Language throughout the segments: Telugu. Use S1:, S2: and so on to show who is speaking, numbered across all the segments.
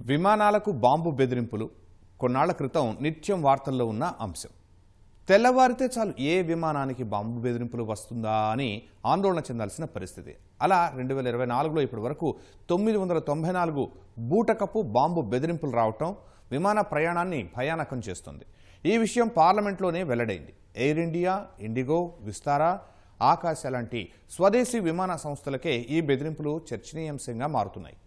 S1: విమానాలకు బాంబు బెదిరింపులు కొన్నాళ్ల క్రితం నిత్యం వార్తల్లో ఉన్న అంశం. తెల్లవారితే చాలు ఏ విమానానికి బాంబు బెదిరింపులు వస్తుందా అని ఆందోళన చెందాల్సిన పరిస్థితి. అలా 2024లో ఇప్పటి వరకు 994 బూటకపు బాంబు బెదిరింపులు రావటం విమాన ప్రయాణాన్ని భయానకం చేస్తుంది. ఈ విషయం పార్లమెంట్లోనే వెల్లడైంది. ఎయిర్ ఇండియా, ఇండిగో, విస్తారా, ఆకాశ లాంటి స్వదేశీ విమాన సంస్థలకే ఈ బెదిరింపులు చర్చనీయాంశంగా మారుతున్నాయి.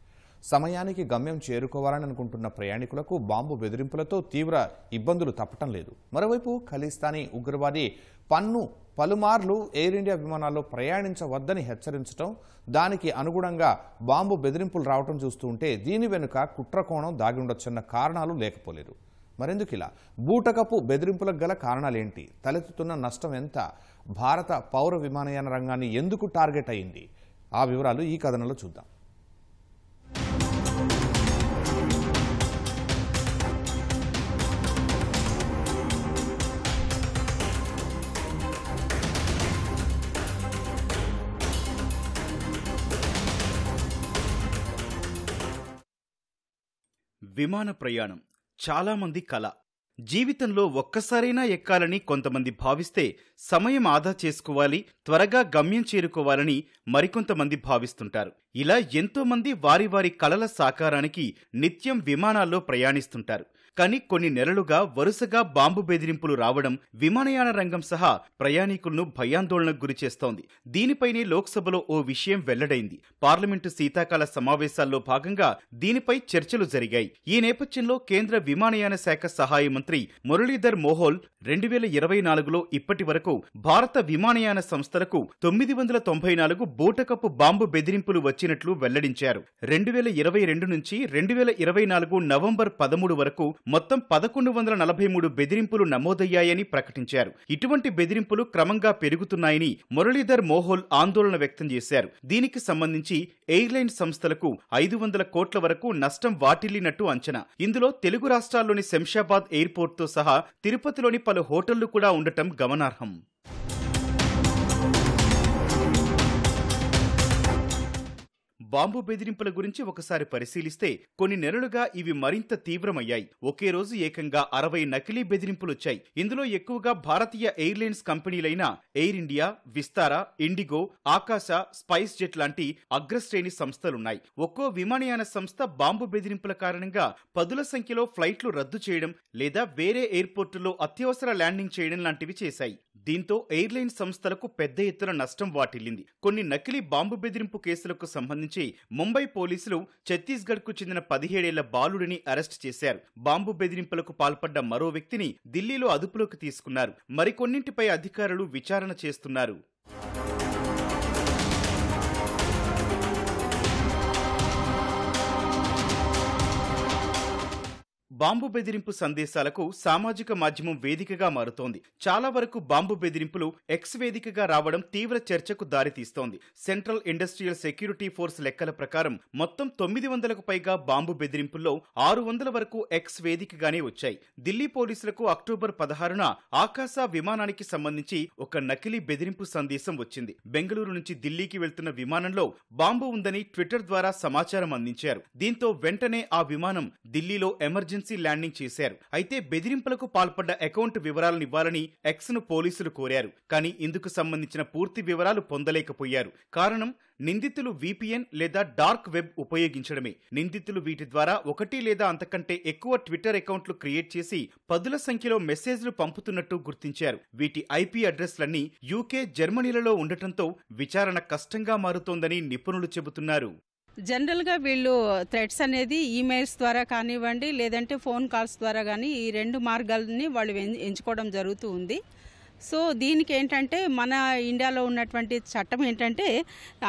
S1: సమయానికి గమ్యం చేరుకోవాలని అనుకుంటున్న ప్రయాణికులకు బాంబు బెదిరింపులతో తీవ్ర ఇబ్బందులు తప్పటం లేదు. మరోవైపు ఖలిస్తానీ ఉగ్రవాది పలుమార్లు ఎయిర్ ఇండియా విమానాల్లో ప్రయాణించవద్దని హెచ్చరించడం, దానికి అనుగుణంగా బాంబు బెదిరింపులు రావడం చూస్తూ ఉంటే దీని వెనుక కుట్రకోణం దాగి ఉండొచ్చన్న కారణాలు లేకపోలేదు. మరెందుకు ఇలా బూటకపు బెదిరింపులకు గల కారణాలేంటి? తలెత్తుతున్న నష్టం ఎంత? భారత పౌర విమానయాన రంగాన్ని ఎందుకు టార్గెట్ అయింది? ఆ వివరాలు ఈ కథనంలో చూద్దాం.
S2: విమాన ప్రయాణం చాలా మంది కల. జీవితంలో ఒక్కసారైనా ఎక్కాలని కొంతమంది భావిస్తే, సమయం ఆదా చేసుకోవాలి, త్వరగా గమ్యం చేరుకోవాలని మరికొంతమంది భావిస్తుంటారు. ఇలా ఎంతో మంది వారి వారి కలల సాకారానికి నిత్యం విమానాల్లో ప్రయాణిస్తుంటారు. కానీ కొన్ని నెలలుగా వరుసగా బాంబు బెదిరింపులు రావడం విమానయాన రంగం సహా ప్రయాణికులను భయాందోళనకు గురిచేస్తోంది. దీనిపైనే లోక్సభలో ఓ విషయం వెల్లడైంది. పార్లమెంటు శీతాకాల సమావేశాల్లో భాగంగా దీనిపై చర్చలు జరిగాయి. ఈ నేపథ్యంలో కేంద్ర విమానయాన శాఖ సహాయ మంత్రి మురళీధర్ మోహోల్ 2024లో ఇప్పటి వరకు భారత విమానయాన సంస్థలకు 994 బూటకపు బాంబు బెదిరింపులు వచ్చినట్లు వెల్లడించారు. 2022 నుంచి 2024 నవంబర్ 13 వరకు మొత్తం 1143 బెదిరింపులు నమోదయ్యాయని ప్రకటించారు. ఇటువంటి బెదిరింపులు క్రమంగా పెరుగుతున్నాయని మురళీధర్ మోహోల్ ఆందోళన వ్యక్తం చేశారు. దీనికి సంబంధించి ఎయిర్లైన్ సంస్థలకు 500 కోట్ల వరకు నష్టం వాటిల్లినట్టు అంచనా. ఇందులో తెలుగు రాష్ట్రాల్లోని శంషాబాద్ ఎయిర్పోర్ట్తో సహా తిరుపతిలోని పలు హోటళ్లు కూడా ఉండటం గమనార్హం. బాంబు బెదిరింపుల గురించి ఒకసారి పరిశీలిస్తే కొన్ని నెలలుగా ఇవి మరింత తీవ్రమయ్యాయి. ఒకే రోజు ఏకంగా 60 నకిలీ బెదిరింపులొచ్చాయి. ఇందులో ఎక్కువగా భారతీయ ఎయిర్లైన్స్ కంపెనీలైన ఎయిర్ ఇండియా, విస్తారా, ఇండిగో, ఆకాశ, స్పైస్ జెట్ లాంటి అగ్రశ్రేణి సంస్థలున్నాయి. ఒక్కో విమానయాన సంస్థ బాంబు బెదిరింపుల కారణంగా పదుల సంఖ్యలో ఫ్లైట్లు రద్దు చేయడం లేదా వేరే ఎయిర్పోర్టుల్లో అత్యవసర ల్యాండింగ్ చేయడం లాంటివి చేశాయి. దీంతో ఎయిర్లైన్ సంస్థలకు పెద్ద ఎత్తున నష్టం వాటిల్లింది. కొన్ని నకిలీ బాంబు బెదిరింపు కేసులకు సంబంధించి ముంబై పోలీసులు ఛత్తీస్గఢ్కు చెందిన 17 ఏళ్ల బాలుడిని అరెస్ట్ చేశారు. బాంబు బెదిరింపులకు పాల్పడ్డ మరో వ్యక్తిని ఢిల్లీలో అదుపులోకి తీసుకున్నారు. మరికొన్నింటిపై అధికారులు విచారణ చేస్తున్నారు. బాంబు బెదిరింపు సందేశాలకు సామాజిక మాధ్యమం వేదికగా మారుతోంది. చాలా వరకు బాంబు బెదిరింపులు ఎక్స్ వేదికగా రావడం తీవ్ర చర్చకు దారితీస్తోంది. సెంట్రల్ ఇండస్ట్రియల్ సెక్యూరిటీ ఫోర్స్ లెక్కల ప్రకారం మొత్తం 900కు పైగా బాంబు బెదిరింపుల్లో 600 వరకు ఎక్స్ వేదికగానే వచ్చాయి. ఢిల్లీ పోలీసులకు అక్టోబర్ 16న ఆకాశ విమానానికి సంబంధించి ఒక నకిలీ బెదిరింపు సందేశం వచ్చింది. బెంగళూరు నుంచి ఢిల్లీకి వెళ్తున్న విమానంలో బాంబు ఉందని ట్విట్టర్ ద్వారా సమాచారం అందించారు. దీంతో వెంటనే ఆ విమానం ఢిల్లీలో ఎమర్జెన్సీ ల్యాండింగ్ చేశారు. అయితే బెదిరింపులకు పాల్పడ్డ అకౌంట్ వివరాలను ఇవ్వాలని ఎక్స్ ను పోలీసులు కోరారు. కానీ ఇందుకు సంబంధించిన పూర్తి వివరాలు పొందలేకపోయారు. కారణం, నిందితులు VPN లేదా డార్క్ వెబ్ ఉపయోగించడమే. నిందితులు వీటి ద్వారా ఒకటి లేదా అంతకంటే ఎక్కువ ట్విట్టర్ అకౌంట్లు క్రియేట్ చేసి పదుల సంఖ్యలో మెసేజ్లు పంపుతున్నట్టు గుర్తించారు. వీటి IP అడ్రస్లన్నీ UK, జర్మనీలలో ఉండటంతో విచారణ కష్టంగా మారుతోందని నిపుణులు చెబుతున్నారు.
S3: జనరల్గా వీళ్ళు థ్రెడ్స్ అనేది ఈమెయిల్స్ ద్వారా కానివ్వండి, లేదంటే ఫోన్ కాల్స్ ద్వారా కానీ ఈ 2 మార్గాలని వాళ్ళు ఎంచుకోవడం జరుగుతూ ఉంది. సో దీనికి ఏంటంటే మన ఇండియాలో ఉన్నటువంటి చట్టం ఏంటంటే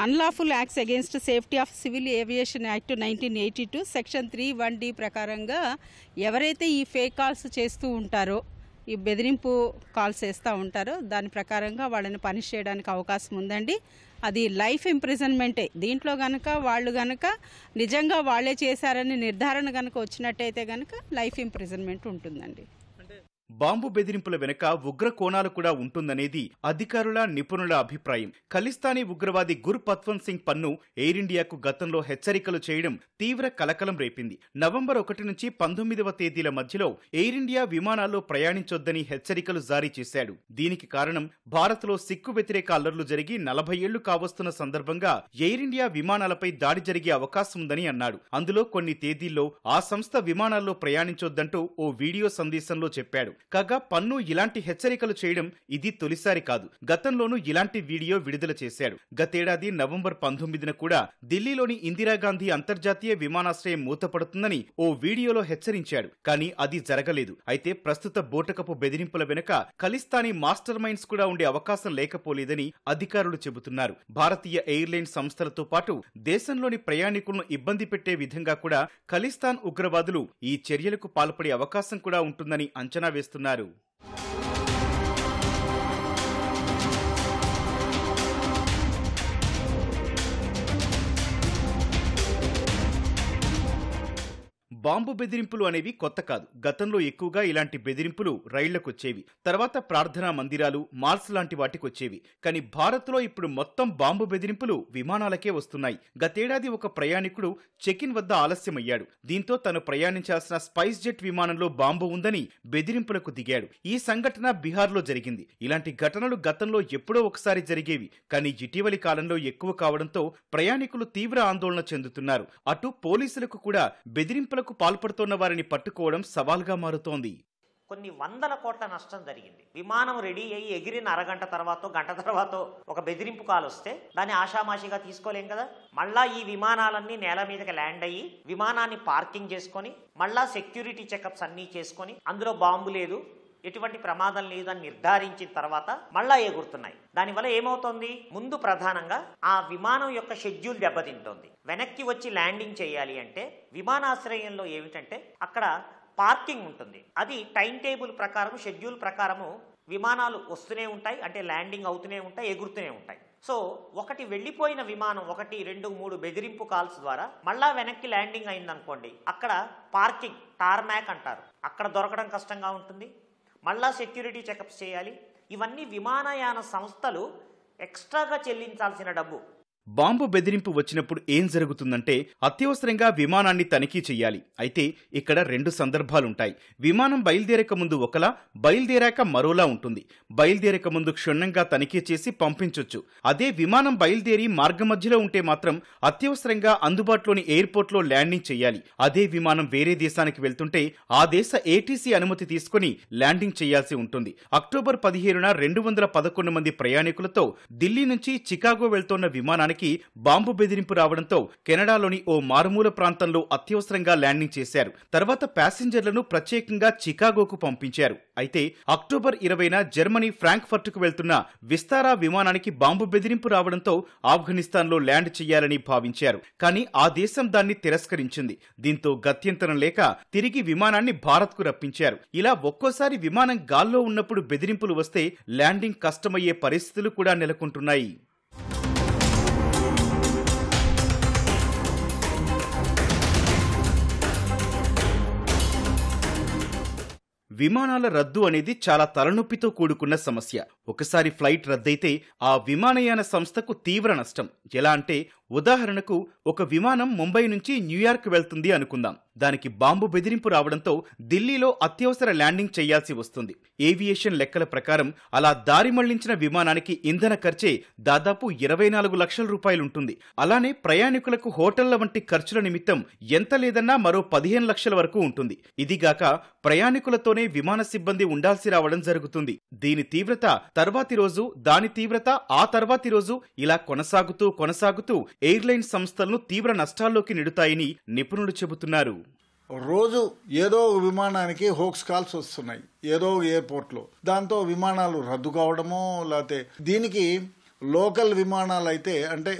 S3: unlawful acts against safety of civil aviation act 1982 section 3(1)D ప్రకారంగా ఎవరైతే ఈ ఫేక్ కాల్స్ చేస్తూ ఉంటారో, ఈ బెదిరింపు కాల్స్ చేస్తూ ఉంటారో దాని ప్రకారంగా వాళ్ళని పనిష్ చేయడానికి అవకాశం ఉందండి. అది లైఫ్ ఇంప్రిజన్మెంటే. దీంట్లో కనుక వాళ్ళు కనుక నిజంగా వాళ్ళే చేశారని నిర్ధారణ కనుక వచ్చినట్టయితే కనుక లైఫ్ ఇంప్రిజన్మెంట్ ఉంటుందండి.
S2: బాంబు బెదిరింపుల వెనుక ఉగ్ర కోణాలు కూడా ఉంటుందనేది అధికారుల నిపుణుల అభిప్రాయం. ఖలిస్తానీ ఉగ్రవాది గుర్పత్వంత్ సింగ్ పన్ను ఎయిర్ ఇండియాకు గతంలో హెచ్చరికలు చేయడం తీవ్ర కలకలం రేపింది. నవంబర్ 1 నుంచి 19వ తేదీల మధ్యలో ఎయిర్ ఇండియా విమానాల్లో ప్రయాణించొద్దని హెచ్చరికలు జారీ చేశాడు. దీనికి కారణం భారత్లో సిక్కు వ్యతిరేక అల్లర్లు జరిగి 40 ఏళ్లు కావస్తున్న సందర్భంగా ఎయిర్ ఇండియా విమానాలపై దాడి జరిగే అవకాశం ఉందని అన్నాడు. అందులో కొన్ని తేదీల్లో ఆ సంస్థ విమానాల్లో ప్రయాణించొద్దంటూ ఓ వీడియో సందేశంలో చెప్పాడు. కాగా పన్ను ఇలాంటి హెచ్చరికలు చేయడం ఇది తొలిసారి కాదు. గతంలోనూ ఇలాంటి వీడియో విడుదల చేశాడు. గతేడాది నవంబర్ 19న కూడా ఢిల్లీలోని ఇందిరాగాంధీ అంతర్జాతీయ విమానాశ్రయం మూతపడుతుందని ఓ వీడియోలో హెచ్చరించాడు. కానీ అది జరగలేదు. అయితే ప్రస్తుత బోటకపు బెదిరింపుల వెనుక ఖలిస్తానీ మాస్టర్ మైండ్స్ కూడా ఉండే అవకాశం లేకపోలేదని అధికారులు చెబుతున్నారు. భారతీయ ఎయిర్లైన్స్ సంస్థలతో పాటు దేశంలోని ప్రయాణికులను ఇబ్బంది పెట్టే విధంగా కూడా ఖలిస్తాన్ ఉగ్రవాదులు ఈ చర్యలకు పాల్పడే అవకాశం కూడా ఉంటుందని అంచనా వేస్తున్నారు. బాంబు బెదిరింపులు అనేవి కొత్త కాదు. గతంలో ఎక్కువగా ఇలాంటి బెదిరింపులు రైళ్లకొచ్చేవి. తర్వాత ప్రార్థనా మందిరాలు, మాల్స్ లాంటి వాటికొచ్చేవి. కానీ భారత్లో ఇప్పుడు మొత్తం బాంబు బెదిరింపులు విమానాలకే వస్తున్నాయి. గతేడాది ఒక ప్రయాణికుడు చెక్-ఇన్ వద్ద ఆలస్యమయ్యాడు. దీంతో తను ప్రయాణించాల్సిన స్పైస్ జెట్ విమానంలో బాంబు ఉందని బెదిరింపులకు దిగాడు. ఈ సంఘటన బీహార్లో జరిగింది. ఇలాంటి ఘటనలు గతంలో ఎప్పుడో ఒకసారి జరిగేవి. కానీ ఇటీవలి కాలంలో ఎక్కువ కావడంతో ప్రయాణికులు తీవ్ర ఆందోళన చెందుతున్నారు. అటు పోలీసులకు కూడా బెదిరింపులకు పాల్పడుతున్న వారిని పట్టుకోవడం సవాల్గా మారుతోంది.
S4: కొన్ని వందల కోట్ల నష్టం జరిగింది. విమానం రెడీ అయ్యి ఎగిరిన అరగంట తర్వాత గంట తర్వాత ఒక బెదిరింపు కాల్ వస్తే దాన్ని ఆషామాషిగా తీసుకోలేం కదా. మళ్ళా ఈ విమానాలన్నీ నేల మీదకి ల్యాండ్ అయ్యి విమానాన్ని పార్కింగ్ చేసుకొని మళ్ళా సెక్యూరిటీ చెకప్స్ అన్నీ చేసుకొని అందులో బాంబు లేదు, ఎటువంటి ప్రమాదం లేదని నిర్ధారించిన తర్వాత మళ్ళా ఎగురుతున్నాయి. దానివల్ల ఏమవుతోంది, ముందు ప్రధానంగా ఆ విమానం యొక్క షెడ్యూల్ దెబ్బతింటోంది. వెనక్కి వచ్చి ల్యాండింగ్ చేయాలి అంటే విమానాశ్రయంలో ఏమిటంటే అక్కడ పార్కింగ్ ఉంటుంది. అది టైం టేబుల్ ప్రకారం, షెడ్యూల్ ప్రకారము విమానాలు వస్తూనే ఉంటాయి, అంటే ల్యాండింగ్ అవుతూనే ఉంటాయి, ఎగురుతూనే ఉంటాయి. సో ఒకటి వెళ్ళిపోయిన విమానం 1, 2, 3 బెదిరింపు కాల్స్ ద్వారా మళ్ళా వెనక్కి ల్యాండింగ్ అయిందనుకోండి, అక్కడ పార్కింగ్ టార్మాక్ అంటారు, అక్కడ దొరకడం కష్టంగా ఉంటుంది. మళ్ళా సెక్యూరిటీ చెకప్స్ చేయాలి. ఇవన్నీ విమానయాన సంస్థలు ఎక్స్ట్రాగా చెల్లించాల్సిన డబ్బు.
S2: బాంబు బెదిరింపు వచ్చినప్పుడు ఏం జరుగుతుందంటే అత్యవసరంగా విమానాన్ని తనిఖీ చెయ్యాలి. అయితే ఇక్కడ 2 సందర్భాలుంటాయి. విమానం బయలుదేరక ముందు ఒకలా, బయలుదేరాక మరోలా ఉంటుంది. బయలుదేరక ముందు క్షుణ్ణంగా తనిఖీ చేసి పంపించొచ్చు. అదే విమానం బయలుదేరి మార్గమధ్యలో ఉంటే మాత్రం అత్యవసరంగా అందుబాటులోని ఎయిర్పోర్ట్లో ల్యాండింగ్ చెయ్యాలి. అదే విమానం వేరే దేశానికి వెళ్తుంటే ఆ దేశ ఏటీసీ అనుమతి తీసుకుని ల్యాండింగ్ చేయాల్సి ఉంటుంది. అక్టోబర్ 15న 211 మంది ప్రయాణికులతో ఢిల్లీ నుంచి చికాగో వెళ్తోన్న విమానానికి బాంబు బెదిరింపు రావడంతో కెనడాలోని ఓ మారుమూల ప్రాంతంలో అత్యవసరంగా ల్యాండింగ్ చేశారు. తర్వాత ప్యాసింజర్లను ప్రత్యేకంగా చికాగోకు పంపించారు. అయితే అక్టోబర్ 20న జర్మనీ ఫ్రాంక్ఫర్ట్కు వెళ్తున్న విస్తారా విమానానికి బాంబు బెదిరింపు రావడంతో ఆఫ్ఘనిస్తాన్లో ల్యాండ్ చేయాలని భావించారు. కానీ ఆ దేశం దాన్ని తిరస్కరించింది. దీంతో గత్యంతరం లేక తిరిగి విమానాన్ని భారత్కు రప్పించారు. ఇలా ఒక్కోసారి విమానం గాల్లో ఉన్నప్పుడు బెదిరింపులు వస్తే ల్యాండింగ్ కష్టమయ్యే పరిస్థితులు కూడా నెలకొంటున్నాయి. విమానాల రద్దు అనేది చాలా తలనొప్పితో కూడుకున్న సమస్య. ఒకసారి ఫ్లైట్ రద్దయితే ఆ విమానయాన సంస్థకు తీవ్ర నష్టం. ఎలా అంటే, ఉదాహరణకు ఒక విమానం ముంబై నుంచి న్యూయార్క్ వెళ్తుంది అనుకుందాం. దానికి బాంబు బెదిరింపు రావడంతో ఢిల్లీలో అత్యవసర ల్యాండింగ్ చేయాల్సి వస్తుంది. ఏవియేషన్ లెక్కల ప్రకారం అలా దారి మళ్లించిన విమానానికి ఇంధన ఖర్చే దాదాపు 24 లక్షల రూపాయలుంటుంది. అలానే ప్రయాణికులకు హోటళ్ల వంటి ఖర్చుల నిమిత్తం ఎంత లేదన్నా మరో 15 లక్షల వరకు ఉంటుంది. ఇదిగాక ప్రయాణికులతోనే విమాన సిబ్బంది ఉండాల్సి రావడం జరుగుతుంది. దీని తీవ్రత తర్వాతి రోజు, దాని తీవ్రత ఆ తర్వాతి రోజు ఇలా కొనసాగుతూ ఎయిర్లైన్ సంస్థలను తీవ్ర నష్టాల్లోకి నెడుతాయని నిపుణులు చెబుతున్నారు.
S5: రోజు ఏదో విమానానికి హోక్స్ కాల్స్ వస్తున్నాయి ఏదో ఎయిర్పోర్ట్లో. దాంతో విమానాలు రద్దు కావడమో, లేకపోతే దీనికి లోకల్ విమానాలు అయితే, అంటే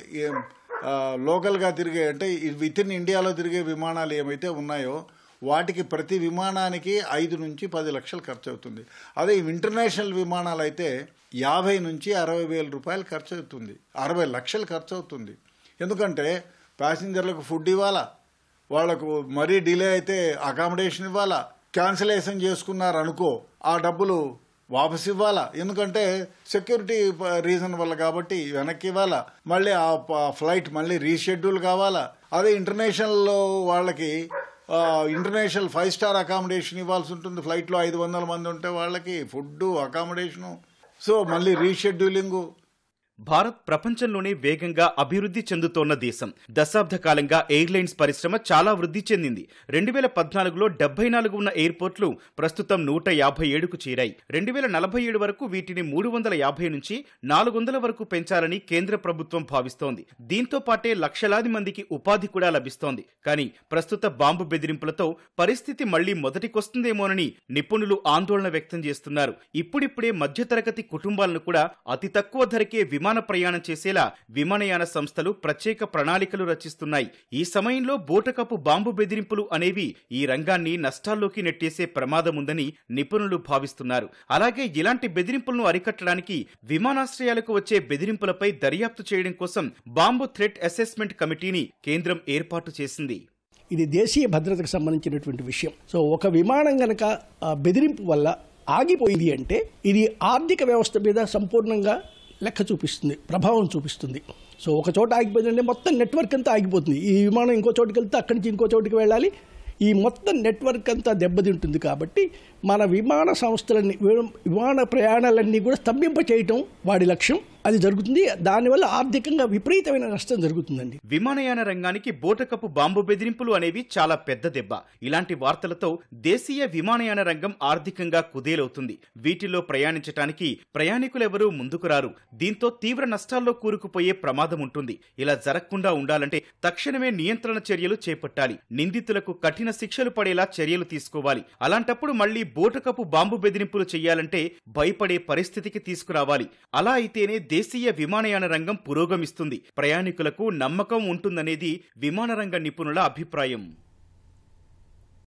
S5: లోకల్గా తిరిగే, అంటే విత్ ఇన్ ఇండియాలో తిరిగే విమానాలు ఏమైతే ఉన్నాయో వాటికి ప్రతి విమానానికి 5 నుంచి 10 లక్షలు ఖర్చు అవుతుంది. అదే ఇంటర్నేషనల్ విమానాలు అయితే 50 నుంచి 60 వేల రూపాయలు ఖర్చు అవుతుంది, 60 లక్షలు ఖర్చు అవుతుంది. ఎందుకంటే ప్యాసింజర్లకు ఫుడ్ ఇవ్వాలా, వాళ్లకు మరీ డిలే అయితే అకామిడేషన్ ఇవ్వాలా, క్యాన్సిలేషన్ చేసుకున్నారనుకో ఆ డబ్బులు వాపసు ఇవ్వాలా, ఎందుకంటే సెక్యూరిటీ రీజన్ వల్ల కాబట్టి వెనక్కి ఇవ్వాలా, మళ్ళీ ఆ ఫ్లైట్ మళ్ళీ రీషెడ్యూల్ కావాలా. అదే ఇంటర్నేషనల్ వాళ్ళకి ఇంటర్నేషనల్ 5 స్టార్ అకామిడేషన్ ఇవ్వాల్సి ఉంటుంది. ఫ్లైట్లో 500 మంది ఉంటే వాళ్ళకి ఫుడ్, అకామిడేషను, సో మళ్ళీ రీషెడ్యూలింగు.
S2: భారత్ ప్రపంచంలోనే వేగంగా అభివృద్ధి చెందుతోన్న దేశం. దశాబ్ద కాలంగా ఎయిర్లైన్స్ పరిశ్రమ చాలా వృద్ధి చెందింది. 2014లో 74 ఉన్న ఎయిర్పోర్ట్లు ప్రస్తుతం 157కు చేరాయి. 2047 వరకు వీటిని 350 నుంచి 400 వరకు పెంచాలని కేంద్ర ప్రభుత్వం భావిస్తోంది. దీంతో పాటే లక్షలాది మందికి ఉపాధి కూడా లభిస్తోంది. కానీ ప్రస్తుత బాంబు బెదిరింపులతో పరిస్థితి మళ్లీ మొదటికొస్తుందేమోనని నిపుణులు ఆందోళన వ్యక్తం చేస్తున్నారు. ఇప్పుడిప్పుడే మధ్యతరగతి కుటుంబాలను కూడా అతి తక్కువ ధరకే విమాన ప్రయాణం చేసేలా విమానయాన సంస్థలు ప్రత్యేక ప్రణాళికలు రచిస్తున్నాయి. ఈ సమయంలో బూటకపు బాంబు బెదిరింపులు అనేవి ఈ రంగాన్ని నష్టాల్లోకి నెట్టేసే ప్రమాదముందని నిపుణులు భావిస్తున్నారు. అలాగే ఇలాంటి బెదిరింపులను అరికట్టడానికి విమానాశ్రయాలకు వచ్చే బెదిరింపులపై దర్యాప్తు చేయడం కోసం బాంబు థ్రెట్ అసెస్మెంట్ కమిటీని కేంద్రం ఏర్పాటు చేసింది.
S6: ఇది దేశీయ భద్రతకు సంబంధించినటువంటి విషయం. సో ఒక విమానం గనక బెదిరింపు వల్ల ఆగిపోయింది అంటే ఇది ఆర్థిక వ్యవస్థ మీద సంపూర్ణంగా లెక్క చూపిస్తుంది, ప్రభావం చూపిస్తుంది. సో ఒక చోట ఆగిపోయిందంటే మొత్తం నెట్వర్క్ అంతా ఆగిపోతుంది. ఈ విమానం ఇంకో చోటుకి వెళ్తే అక్కడి నుంచి ఇంకో చోటుకి వెళ్ళాలి. ఈ మొత్తం నెట్వర్క్ అంతా దెబ్బతింటుంది. కాబట్టి మన విమాన సంస్థలన్నీ, విమాన ప్రయాణాలన్నీ కూడా స్తంభింప చేయటం వాడి లక్ష్యం. అది జరుగుతుంది. దానివల్ల ఆర్థికంగా విపరీతమైన నష్టం జరుగుతుందండి.
S2: విమానయాన రంగానికి బూటకపు బాంబు బెదిరింపులు అనేవి చాలా పెద్ద దెబ్బ. ఇలాంటి వార్తలతో దేశీయ విమానయాన రంగం ఆర్థికంగా కుదేలవుతుంది. వీటిలో ప్రయాణించడానికి ప్రయాణికులెవరూ ముందుకు రారు. దీంతో తీవ్ర నష్టాల్లో కూరుకుపోయే ప్రమాదం ఉంటుంది. ఇలా జరగకుండా ఉండాలంటే తక్షణమే నియంత్రణ చర్యలు చేపట్టాలి. నిందితులకు కఠిన శిక్షలు పడేలా చర్యలు తీసుకోవాలి. అలాంటప్పుడు మళ్లీ బూటకపు బాంబు బెదిరింపులు చేయాలంటే భయపడే పరిస్థితికి తీసుకురావాలి. అలా అయితేనే దేశీయ విమానయాన రంగం పురోగమిస్తుంది, ప్రయాణికులకు నమ్మకం ఉంటుందనేది విమానరంగ నిపుణుల అభిప్రాయం.